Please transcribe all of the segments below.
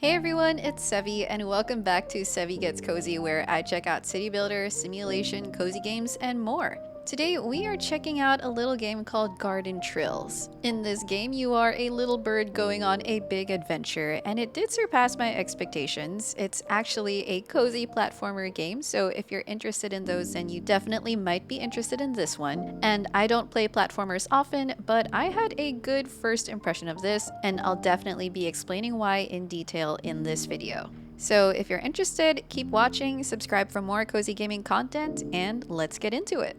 Hey everyone, it's Sevy, and welcome back to Sevy Gets Cozy, where I check out city builder, simulation, cozy games, and more. Today we are checking out a little game called Garden Trills. In this game, you are a little bird going on a big adventure, and it did surpass my expectations. It's actually a cozy platformer game, so if you're interested in those, then you definitely might be interested in this one. And I don't play platformers often, but I had a good first impression of this, and I'll definitely be explaining why in detail in this video. So if you're interested, keep watching, subscribe for more cozy gaming content, and let's get into it.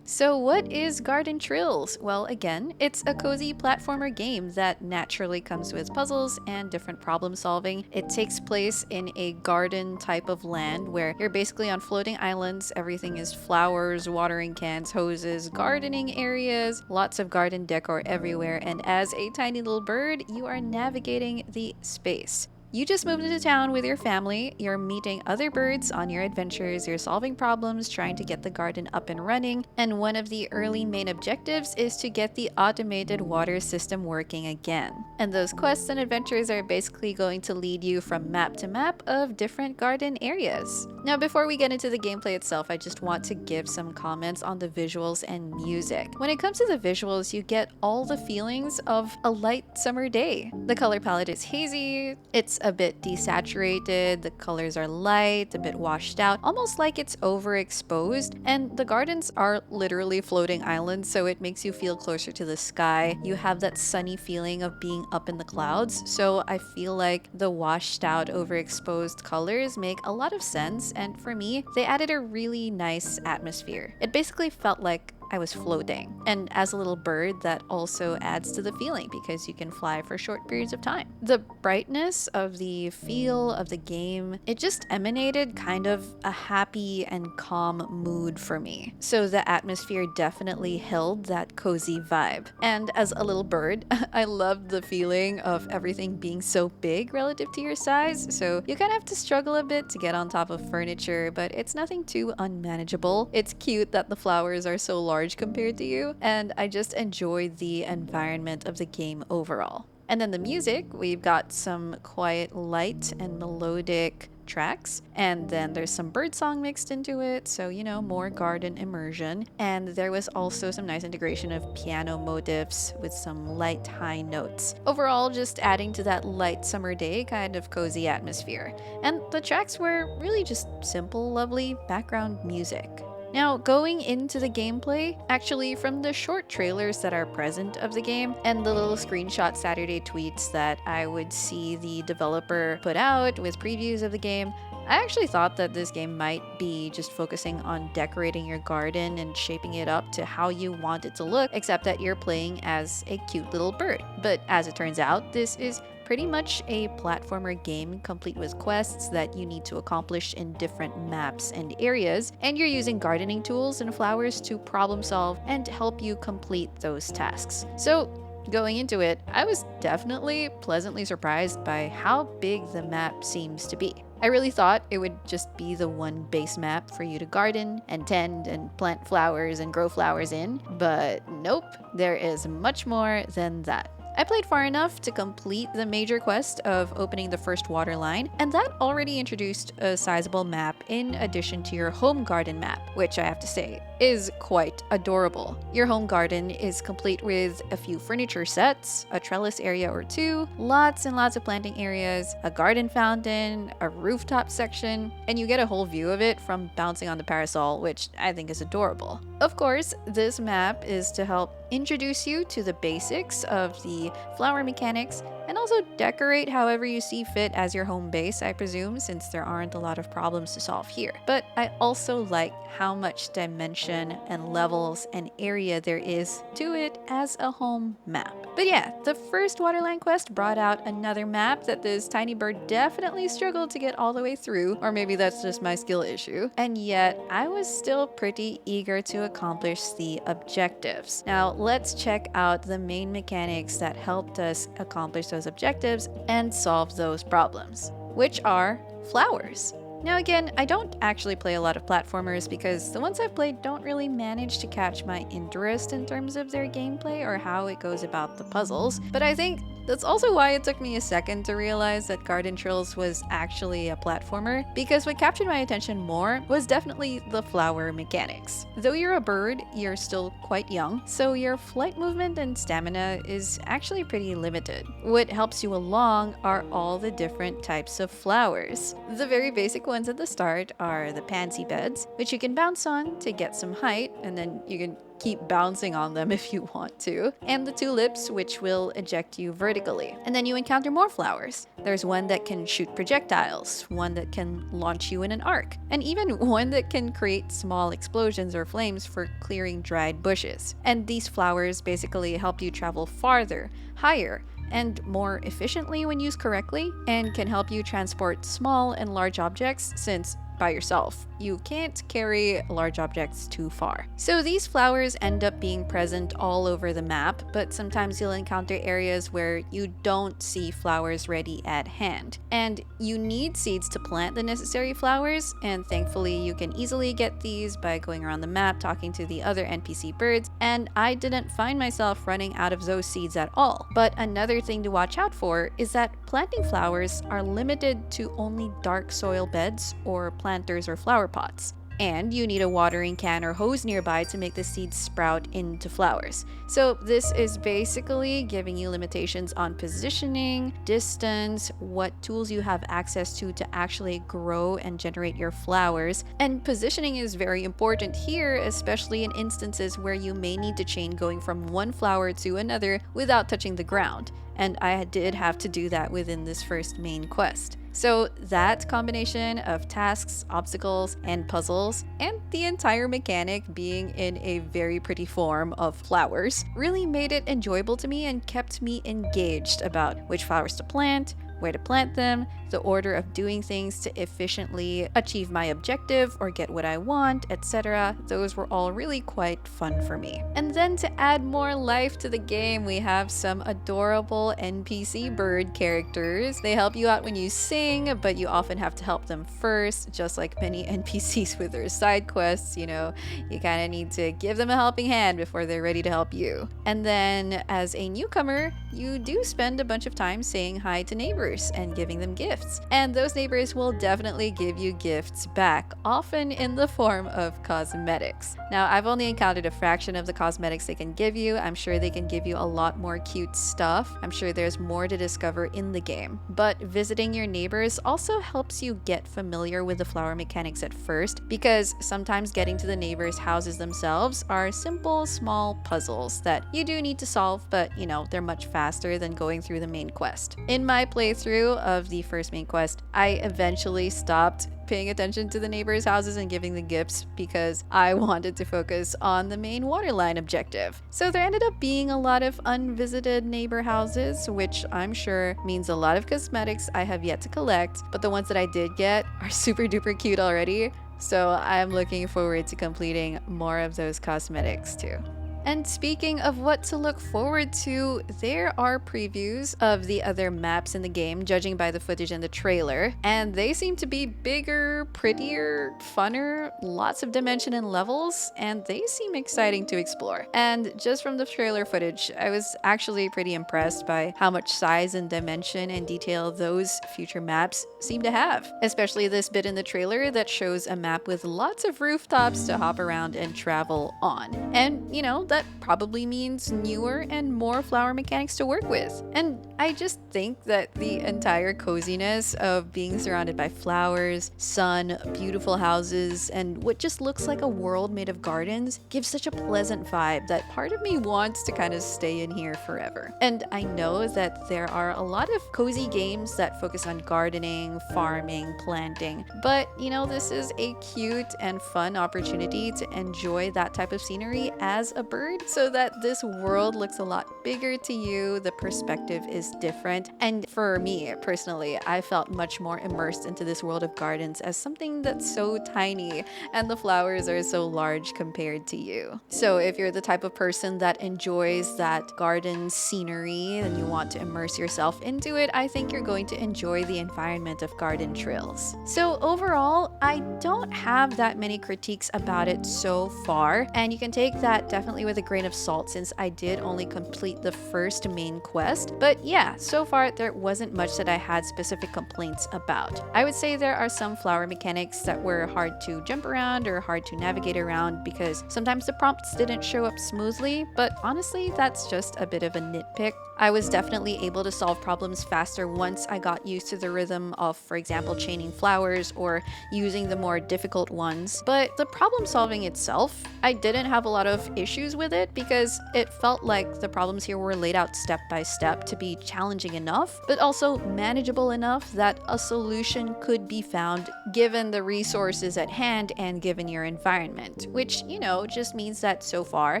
So what is Garden Trills? Well, again, it's a cozy platformer game that naturally comes with puzzles and different problem solving. It takes place in a garden type of land where you're basically on floating islands. Everything is flowers, watering cans, hoses, gardening areas, lots of garden decor everywhere, and as a tiny little bird, you are navigating the space. You just moved into town with your family, you're meeting other birds on your adventures, you're solving problems, trying to get the garden up and running, and one of the early main objectives is to get the automated water system working again. And those quests and adventures are basically going to lead you from map to map of different garden areas. Now, before we get into the gameplay itself, I just want to give some comments on the visuals and music. When it comes to the visuals, you get all the feelings of a light summer day. The color palette is hazy, it's a bit desaturated, the colors are light, a bit washed out, almost like it's overexposed, and the gardens are literally floating islands, so it makes you feel closer to the sky. You have that sunny feeling of being up in the clouds, so I feel like the washed out, overexposed colors make a lot of sense, and for me, they added a really nice atmosphere. It basically felt like I was floating. And as a little bird, that also adds to the feeling because you can fly for short periods of time. The brightness of the feel of the game, it just emanated kind of a happy and calm mood for me. So the atmosphere definitely held that cozy vibe. And as a little bird, I loved the feeling of everything being so big relative to your size. So you kind of have to struggle a bit to get on top of furniture, but it's nothing too unmanageable. It's cute that the flowers are so large compared to you, and I just enjoyed the environment of the game overall. And then the music, we've got some quiet, light, and melodic tracks, and then there's some birdsong mixed into it, so more garden immersion. And there was also some nice integration of piano motifs with some light high notes. Overall, just adding to that light summer day kind of cozy atmosphere. And the tracks were really just simple, lovely background music. Now, going into the gameplay, actually from the short trailers that are present of the game and the little screenshot Saturday tweets that I would see the developer put out with previews of the game, I actually thought that this game might be just focusing on decorating your garden and shaping it up to how you want it to look, except that you're playing as a cute little bird. But as it turns out, this is pretty much a platformer game complete with quests that you need to accomplish in different maps and areas, and you're using gardening tools and flowers to problem solve and help you complete those tasks. So going into it, I was definitely pleasantly surprised by how big the map seems to be. I really thought it would just be the one base map for you to garden and tend and plant flowers and grow flowers in, but nope, there is much more than that. I played far enough to complete the major quest of opening the first water line, and that already introduced a sizable map in addition to your home garden map, which I have to say is quite adorable. Your home garden is complete with a few furniture sets, a trellis area or two, lots and lots of planting areas, a garden fountain, a rooftop section, and you get a whole view of it from bouncing on the parasol, which I think is adorable. Of course, this map is to help introduce you to the basics of the flower mechanics and also decorate however you see fit as your home base, I presume, since there aren't a lot of problems to solve here. But I also like how much dimension and levels and area there is to it as a home map. But yeah, the first Waterland quest brought out another map that this tiny bird definitely struggled to get all the way through, or maybe that's just my skill issue. And yet, I was still pretty eager to accomplish the objectives. Now, let's check out the main mechanics that helped us accomplish those objectives and solve those problems, which are flowers. Now again, I don't actually play a lot of platformers because the ones I've played don't really manage to catch my interest in terms of their gameplay or how it goes about the puzzles, but I think That's also why it took me a second to realize that Garden Trills was actually a platformer, because what captured my attention more was definitely the flower mechanics. Though you're a bird, you're still quite young, so your flight movement and stamina is actually pretty limited. What helps you along are all the different types of flowers. The very basic ones at the start are the pansy beds, which you can bounce on to get some height, and then you can keep bouncing on them if you want to, and the tulips, which will eject you vertically. And then you encounter more flowers. There's one that can shoot projectiles, one that can launch you in an arc, and even one that can create small explosions or flames for clearing dried bushes. And these flowers basically help you travel farther, higher, and more efficiently when used correctly, and can help you transport small and large objects, since by yourself you can't carry large objects too far. So these flowers end up being present all over the map, but sometimes you'll encounter areas where you don't see flowers ready at hand. And you need seeds to plant the necessary flowers, and thankfully you can easily get these by going around the map talking to the other NPC birds, and I didn't find myself running out of those seeds at all. But another thing to watch out for is that planting flowers are limited to only dark soil beds or planters or flower pots. And you need a watering can or hose nearby to make the seeds sprout into flowers. So this is basically giving you limitations on positioning, distance, what tools you have access to actually grow and generate your flowers. And positioning is very important here, especially in instances where you may need to chain going from one flower to another without touching the ground. And I did have to do that within this first main quest. So that combination of tasks, obstacles, and puzzles, and the entire mechanic being in a very pretty form of flowers, really made it enjoyable to me and kept me engaged about which flowers to plant, where to plant them, the order of doing things to efficiently achieve my objective or get what I want, etc. Those were all really quite fun for me. And then to add more life to the game, we have some adorable NPC bird characters. They help you out when you sing, but you often have to help them first, just like many NPCs with their side quests, you kind of need to give them a helping hand before they're ready to help you. And then as a newcomer, you do spend a bunch of time saying hi to neighbors and giving them gifts. And those neighbors will definitely give you gifts back, often in the form of cosmetics. Now, I've only encountered a fraction of the cosmetics they can give you. I'm sure they can give you a lot more cute stuff. I'm sure there's more to discover in the game. But visiting your neighbors also helps you get familiar with the flower mechanics at first, because sometimes getting to the neighbors' houses themselves are simple, small puzzles that you do need to solve, but they're much faster than going through the main quest. In my playthrough of the first main quest, I eventually stopped paying attention to the neighbors' houses and giving the gifts because I wanted to focus on the main waterline objective. So there ended up being a lot of unvisited neighbor houses, which I'm sure means a lot of cosmetics I have yet to collect, but the ones that I did get are super duper cute already. So I'm looking forward to completing more of those cosmetics too. And speaking of what to look forward to, there are previews of the other maps in the game, judging by the footage in the trailer, and they seem to be bigger, prettier, funner, lots of dimension and levels, and they seem exciting to explore. And just from the trailer footage, I was actually pretty impressed by how much size and dimension and detail those future maps seem to have, especially this bit in the trailer that shows a map with lots of rooftops to hop around and travel on. And that probably means newer and more flower mechanics to work with. And I just think that the entire coziness of being surrounded by flowers, sun, beautiful houses, and what just looks like a world made of gardens gives such a pleasant vibe that part of me wants to kind of stay in here forever. And I know that there are a lot of cozy games that focus on gardening, farming, planting, but this is a cute and fun opportunity to enjoy that type of scenery as a bird, so that this world looks a lot bigger to you, the perspective is different. And for me personally, I felt much more immersed into this world of gardens as something that's so tiny and the flowers are so large compared to you. So if you're the type of person that enjoys that garden scenery and you want to immerse yourself into it, I think you're going to enjoy the environment of Garden Trills. So overall, I don't have that many critiques about it so far, and you can take that definitely with a grain of salt since I did only complete the first main quest. But yeah, yeah, so far there wasn't much that I had specific complaints about. I would say there are some flower mechanics that were hard to jump around or hard to navigate around because sometimes the prompts didn't show up smoothly, but honestly, that's just a bit of a nitpick. I was definitely able to solve problems faster once I got used to the rhythm of, for example, chaining flowers or using the more difficult ones. But the problem solving itself, I didn't have a lot of issues with it because it felt like the problems here were laid out step by step to be challenging enough, but also manageable enough that a solution could be found given the resources at hand and given your environment, which, you know, just means that so far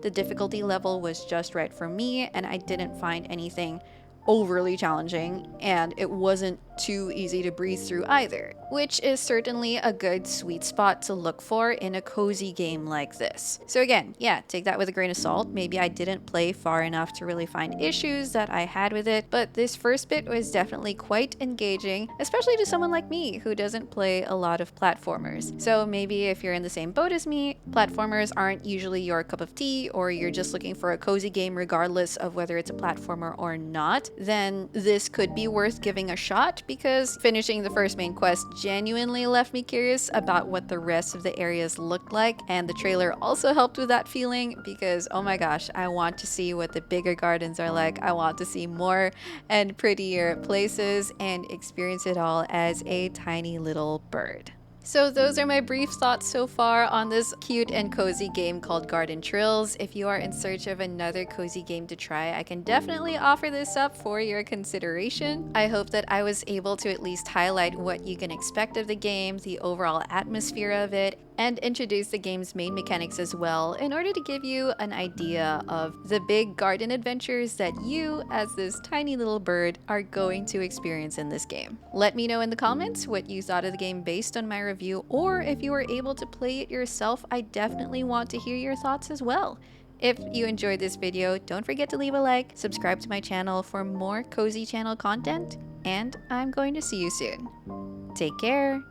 the difficulty level was just right for me and I didn't find anything overly challenging, and it wasn't too easy to breeze through either, which is certainly a good sweet spot to look for in a cozy game like this. So again, yeah, take that with a grain of salt. Maybe I didn't play far enough to really find issues that I had with it, but this first bit was definitely quite engaging, especially to someone like me who doesn't play a lot of platformers. So maybe if you're in the same boat as me, platformers aren't usually your cup of tea, or you're just looking for a cozy game regardless of whether it's a platformer or not, then this could be worth giving a shot, because finishing the first main quest genuinely left me curious about what the rest of the areas looked like, and the trailer also helped with that feeling because, oh my gosh, I want to see what the bigger gardens are like. I want to see more and prettier places and experience it all as a tiny little bird. So those are my brief thoughts so far on this cute and cozy game called Garden Trills. If you are in search of another cozy game to try, I can definitely offer this up for your consideration. I hope that I was able to at least highlight what you can expect of the game, the overall atmosphere of it, and introduce the game's main mechanics as well in order to give you an idea of the big garden adventures that you, as this tiny little bird, are going to experience in this game. Let me know in the comments what you thought of the game based on my review, or if you were able to play it yourself. I definitely want to hear your thoughts as well. If you enjoyed this video, don't forget to leave a like, subscribe to my channel for more cozy channel content, and I'm going to see you soon. Take care!